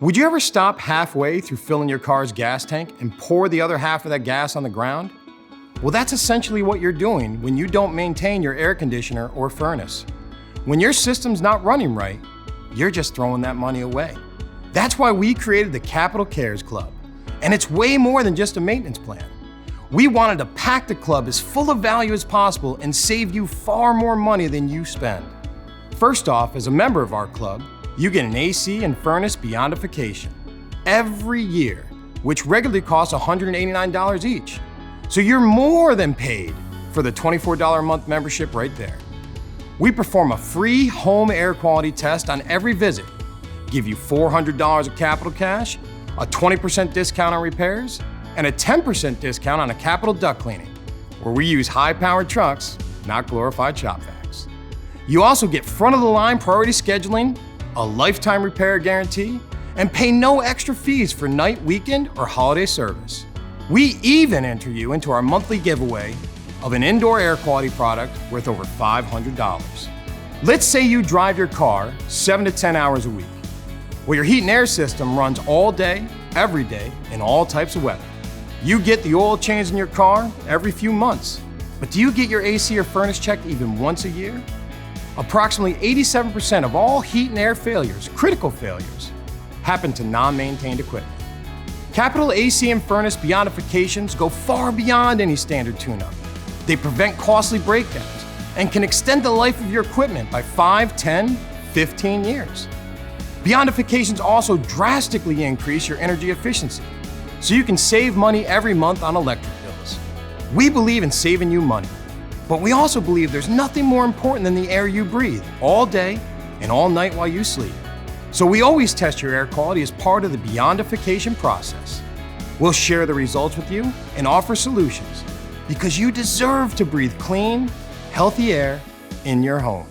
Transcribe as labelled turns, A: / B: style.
A: Would you ever stop halfway through filling your car's gas tank and pour the other half of that gas on the ground? Well, that's essentially what you're doing when you don't maintain your air conditioner or furnace. When your system's not running right, you're just throwing that money away. That's why we created the Capital Cares Club. And it's way more than just a maintenance plan. We wanted to pack the club as full of value as possible and save you far more money than you spend. First off, as a member of our club, you get an AC and furnace beyondification every year, which regularly costs $189 each. So you're more than paid for the $24 a month membership right there. We perform a free home air quality test on every visit, give you $400 of capital cash, a 20% discount on repairs, and a 10% discount on a capital duct cleaning, where we use high-powered trucks, not glorified shop vacs. You also get front-of-the-line priority scheduling, a lifetime repair guarantee, and pay no extra fees for night, weekend, or holiday service. We even enter you into our monthly giveaway of an indoor air quality product worth over $500. Let's say you drive your car 7 to 10 hours a week. Well, your heat and air system runs all day, every day, in all types of weather. You get the oil change in your car every few months, but do you get your AC or furnace checked even once a year? Approximately 87% of all heat and air failures, critical failures, happen to non-maintained equipment. Capital AC and furnace beyondifications go far beyond any standard tune-up. They prevent costly breakdowns and can extend the life of your equipment by 5, 10, 15 years. Beyondifications also drastically increase your energy efficiency, so you can save money every month on electric bills. We believe in saving you money, but we also believe there's nothing more important than the air you breathe all day and all night while you sleep. So we always test your air quality as part of the beyondification process. We'll share the results with you and offer solutions because you deserve to breathe clean, healthy air in your home.